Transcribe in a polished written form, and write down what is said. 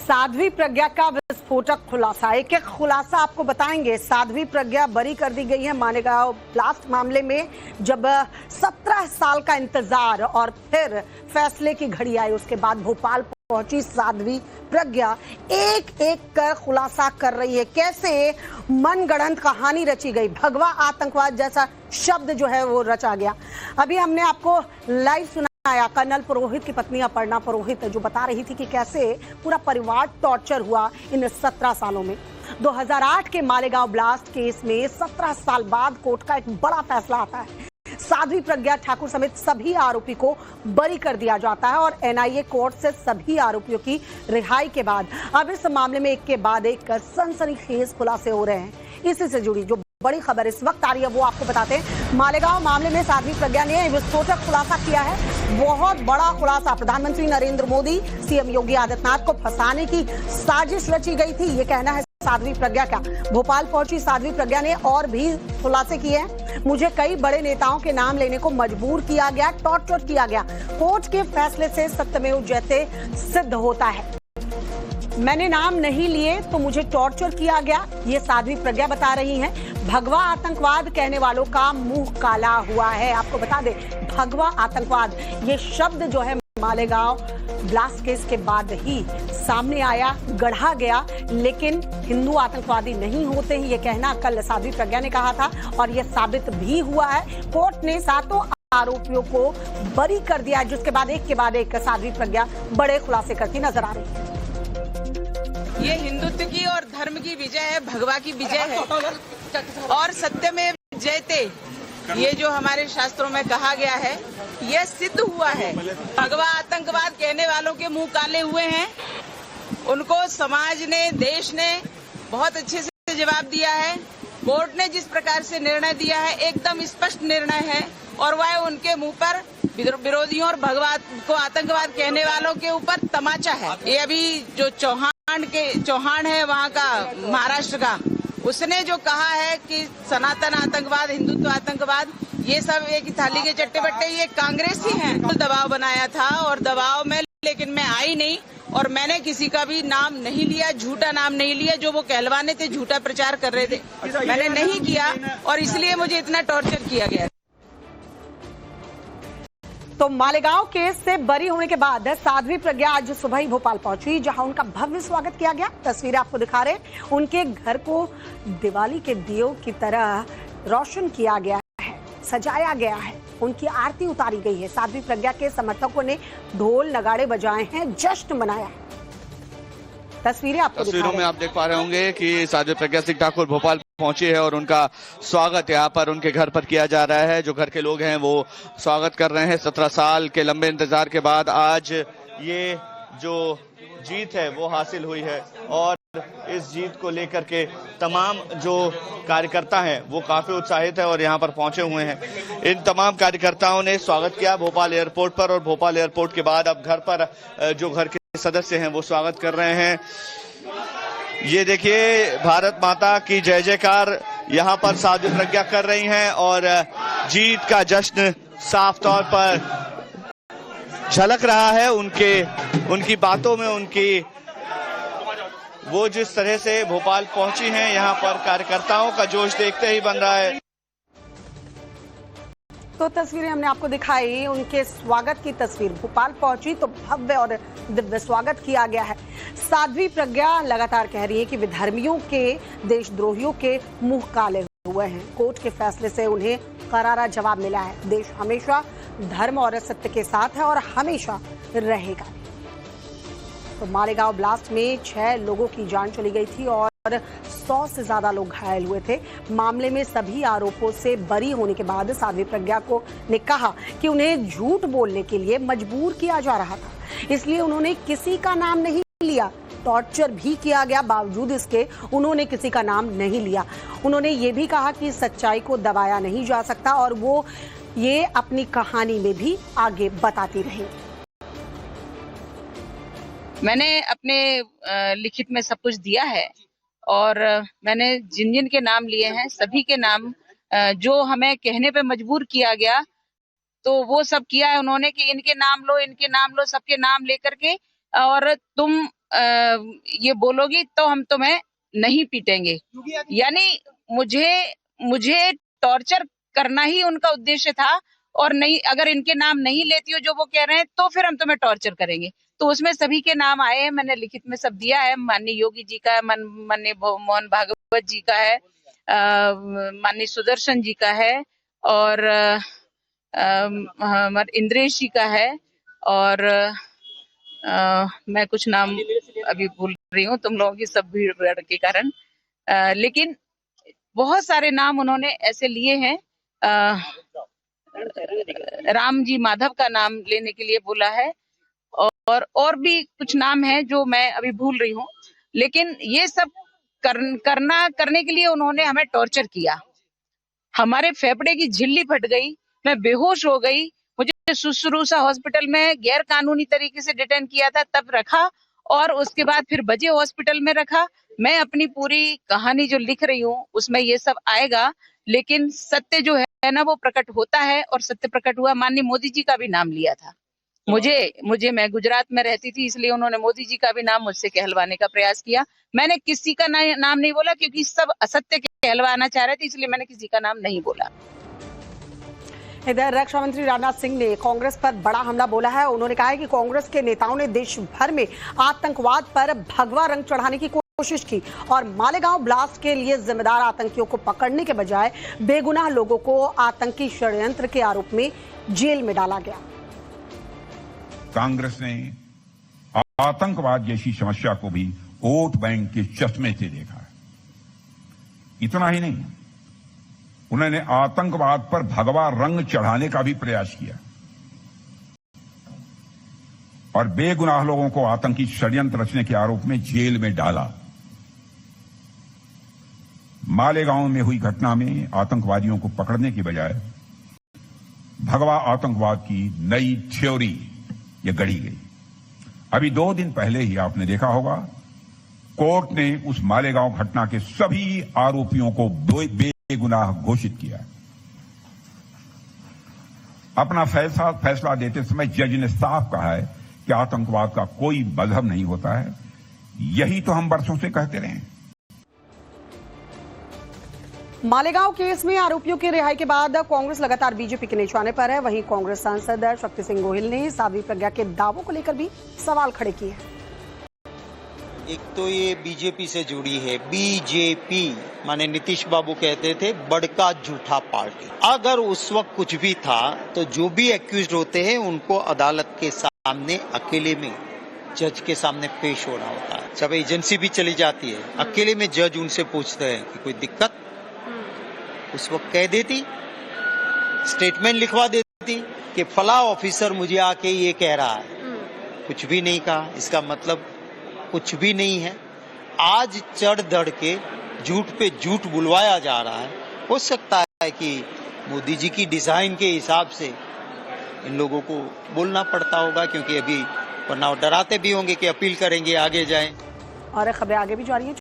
साध्वी प्रज्ञा का विस्फोटक खुलासा। एक एक खुलासा आपको बताएंगे। साध्वी प्रज्ञा बरी कर दी गई है मालेगांव ब्लास्ट मामले में। जब 17 साल का इंतजार और फिर फैसले की घड़ी आई, उसके बाद भोपाल पहुंची साध्वी प्रज्ञा एक एक कर खुलासा कर रही है। कैसे मनगढ़ंत कहानी रची गई, भगवा आतंकवाद जैसा शब्द जो है वो रचा गया। अभी हमने आपको लाइव सुना कर्नल पुरोहित की पत्नी अपर्णा पुरोहित जो बता रही थी कि कैसे पूरा परिवार टॉर्चर हुआ इन 17 सालों में। 2008 के मालेगांव ब्लास्ट केस में 17 साल बाद कोर्ट का एक बड़ा फैसला आता है। साध्वी प्रज्ञा ठाकुर समेत सभी आरोपी को बरी कर दिया जाता है और एनआईए कोर्ट से सभी आरोपियों की रिहाई के बाद अब इस मामले में एक के बाद एक सनसनीखेज खुलासे हो रहे हैं। इसी से जुड़ी जो बड़ी खबर इस वक्त आ रही है वो आपको बताते हैं। मालेगांव मामले में साध्वी प्रज्ञा ने विस्फोटक खुलासा किया है। बहुत बड़ा खुलासा। प्रधानमंत्री नरेंद्र मोदी, सीएम योगी आदित्यनाथ को फंसाने की साजिश रची गई थी, ये कहना है साध्वी प्रज्ञा का। भोपाल पहुंची साध्वी प्रज्ञा ने और भी खुलासे किए हैं। मुझे कई बड़े नेताओं के नाम लेने को मजबूर किया गया, टॉर्चर किया गया। कोर्ट के फैसले से सत्यमेव जयते सिद्ध होता है। मैंने नाम नहीं लिए तो मुझे टॉर्चर किया गया, ये साध्वी प्रज्ञा बता रही हैं। भगवा आतंकवाद कहने वालों का मुंह काला हुआ है। आपको बता दें, भगवा आतंकवाद ये शब्द जो है मालेगांव ब्लास्ट केस के बाद ही सामने आया, गढ़ा गया, लेकिन हिंदू आतंकवादी नहीं होते हैं, ये कहना कल साध्वी प्रज्ञा ने कहा था और ये साबित भी हुआ है। कोर्ट ने 7 आरोपियों को बरी कर दिया, जिसके बाद एक साध्वी प्रज्ञा बड़े खुलासे करती नजर आ रही है। ये हिंदुत्व की और धर्म की विजय है, भगवा की विजय है और सत्यमेव जयते, ये जो हमारे शास्त्रों में कहा गया है, यह सिद्ध हुआ है। भगवा आतंकवाद कहने वालों के मुंह काले हुए हैं। उनको समाज ने, देश ने बहुत अच्छे से जवाब दिया है। कोर्ट ने जिस प्रकार से निर्णय दिया है, एकदम स्पष्ट निर्णय है और वह उनके मुंह पर विरोधियों और भगवा को आतंकवाद कहने वालों के ऊपर तमाचा है। ये अभी जो चौहान है वहाँ का, महाराष्ट्र का, उसने जो कहा है कि सनातन आतंकवाद, हिंदुत्व आतंकवाद, ये सब एक थाली के चट्टे बट्टे, ये कांग्रेस ही है। तो दबाव बनाया था और दबाव में लेकिन मैं आई नहीं और मैंने किसी का भी नाम नहीं लिया, झूठा नाम नहीं लिया। जो वो कहलवाने थे, झूठा प्रचार कर रहे थे, मैंने नहीं किया और इसलिए मुझे इतना टॉर्चर किया गया। तो मालेगांव केस से बरी होने के बाद साध्वी प्रज्ञा आज सुबह ही भोपाल पहुंची, जहां उनका भव्य स्वागत किया गया। तस्वीरें आपको दिखा रहे हैं। उनके घर को दिवाली के दियों की तरह रोशन किया गया है, सजाया गया है, उनकी आरती उतारी गई है। साध्वी प्रज्ञा के समर्थकों ने ढोल नगाड़े बजाए हैं, जश्न मनाया है। तस्वीरों में आप देख पा रहे होंगे कि साध्वी प्रज्ञा सिंह ठाकुर भोपाल पहुंची है और उनका स्वागत यहाँ पर उनके घर पर किया जा रहा है। जो घर के लोग हैं वो स्वागत कर रहे हैं। 17 साल के लंबे इंतजार के बाद आज ये जो जीत है वो हासिल हुई है और इस जीत को लेकर के तमाम जो कार्यकर्ता हैं वो काफी उत्साहित है और यहाँ पर पहुंचे हुए हैं। इन तमाम कार्यकर्ताओं ने स्वागत किया भोपाल एयरपोर्ट पर और भोपाल एयरपोर्ट के बाद अब घर पर जो घर के सदस्य हैं वो स्वागत कर रहे हैं। ये देखिए, भारत माता की जय जयकार यहाँ पर साध्वी प्रज्ञा कर रही हैं और जीत का जश्न साफ तौर पर झलक रहा है उनकी बातों में। उनकी वो जिस तरह से भोपाल पहुंची हैं, यहाँ पर कार्यकर्ताओं का जोश देखते ही बन रहा है। तो तस्वीरें हमने आपको दिखाई, उनके स्वागत की तस्वीर। भोपाल पहुंची तो भव्य और दिव्य स्वागत किया गया है। साध्वी प्रज्ञा लगातार कह रही है कि विधर्मियों के, देशद्रोहियों के मुंह काले हुए हैं। कोर्ट के फैसले से उन्हें करारा जवाब मिला है। देश हमेशा धर्म और सत्य के साथ है और हमेशा रहेगा। तो मालेगांव ब्लास्ट में 6 लोगों की जान चली गई थी और 100 से ज्यादा लोग घायल हुए थे। मामले में सभी आरोपों से बरी होने के बाद साध्वी प्रज्ञा ने कहा कि उन्हें झूठ बोलने के लिए मजबूर किया जा रहा था, इसलिए उन्होंने किसी का नाम नहीं लिया। टॉर्चर भी किया गया, बावजूद इसके उन्होंने किसी का नाम नहीं लिया। उन्होंने ये भी कहा कि सच्चाई को दबाया नहीं जा सकता और वो ये अपनी कहानी में भी आगे बताती रही। मैंने अपने लिखित में सब कुछ दिया है और मैंने जिन जिन के नाम लिए हैं, सभी के नाम जो हमें कहने पे मजबूर किया गया, तो वो सब किया है उन्होंने कि इनके नाम लो, सबके नाम लेकर के और तुम ये बोलोगी तो हम तुम्हें नहीं पीटेंगे। यानी मुझे टॉर्चर करना ही उनका उद्देश्य था, और नहीं, अगर इनके नाम नहीं लेती हो जो वो कह रहे हैं तो फिर हम तुम्हें टॉर्चर करेंगे। तो उसमें सभी के नाम आए हैं, मैंने लिखित में सब दिया है। माननीय योगी जी का है, माननीय मोहन भागवत जी का है, माननीय सुदर्शन जी का है, और हमारे इंद्रेश जी का है, और मैं कुछ नाम अभी भूल रही हूँ तुम लोगों की सब भीड़ के कारण, लेकिन बहुत सारे नाम उन्होंने ऐसे लिए हैं। राम जी माधव का नाम लेने के लिए बोला है, और भी कुछ नाम है जो मैं अभी भूल रही हूँ, लेकिन ये सब करने के लिए उन्होंने हमें टॉर्चर किया। हमारे फेफड़े की झिल्ली फट गई, मैं बेहोश हो गई, मुझे सुसरूसा हॉस्पिटल में गैर कानूनी तरीके से डिटेन किया था, तब रखा, और उसके बाद फिर बजे हॉस्पिटल में रखा। मैं अपनी पूरी कहानी जो लिख रही हूँ उसमें ये सब आएगा, लेकिन सत्य जो है ना वो प्रकट होता है, और सत्य प्रकट हुआ। माननीय मोदी जी का भी नाम लिया था। मैं गुजरात में रहती थी, इसलिए उन्होंने मोदी जी का भी नाम मुझसे कहलवाने का प्रयास किया। मैंने किसी का नाम नहीं बोला, क्योंकि सब असत्य कहलवाना चाह रहे थे, इसलिए मैंने किसी का नाम नहीं बोला। इधर रक्षा मंत्री राजनाथ सिंह ने कांग्रेस पर बड़ा हमला बोला है। उन्होंने कहा है कि कांग्रेस के नेताओं ने देश भर में आतंकवाद पर भगवा रंग चढ़ाने की कोशिश की, और मालेगांव ब्लास्ट के लिए जिम्मेदार आतंकियों को पकड़ने के बजाय बेगुनाह लोगों को आतंकी षड्यंत्र के आरोप में जेल में डाला गया। कांग्रेस ने आतंकवाद जैसी समस्या को भी वोट बैंक के चश्मे से देखा है। इतना ही नहीं, उन्होंने आतंकवाद पर भगवा रंग चढ़ाने का भी प्रयास किया, और बेगुनाह लोगों को आतंकी षड्यंत्र रचने के आरोप में जेल में डाला। मालेगांव में हुई घटना में आतंकवादियों को पकड़ने के बजाय भगवा आतंकवाद की नई थ्योरी ये गढ़ी गई। अभी 2 दिन पहले ही आपने देखा होगा, कोर्ट ने उस मालेगांव घटना के सभी आरोपियों को बेगुनाह घोषित किया। अपना फैसला देते समय जज ने साफ कहा है कि आतंकवाद का कोई मजहब नहीं होता है। यही तो हम वर्षों से कहते रहे हैं। मालेगांव केस में आरोपियों की रिहाई के बाद कांग्रेस लगातार बीजेपी के निशाने पर है। वहीं कांग्रेस सांसद शक्ति सिंह गोहिल ने साध्वी प्रज्ञा के दावों को लेकर भी सवाल खड़े किए हैं। एक तो ये बीजेपी से जुड़ी है। बीजेपी माने नीतीश बाबू कहते थे बड़का झूठा पार्टी। अगर उस वक्त कुछ भी था तो जो भी एक्यूज्ड होते हैं उनको अदालत के सामने अकेले में जज के सामने पेश होना होता है। जब एजेंसी भी चली जाती है, अकेले में जज उनसे पूछते हैं कि कोई दिक्कत, उस वक्त कह देती, स्टेटमेंट लिखवा देती कि फला ऑफिसर मुझे आके ये कह रहा है। कुछ भी नहीं कहा, इसका मतलब कुछ भी नहीं है। आज चढ़ धड़ के झूठ पे झूठ बुलवाया जा रहा है। हो सकता है कि मोदी जी की डिजाइन के हिसाब से इन लोगों को बोलना पड़ता होगा, क्योंकि अभी वरना डराते भी होंगे कि अपील करेंगे, आगे जाएं। और खबरें आगे भी जारी है।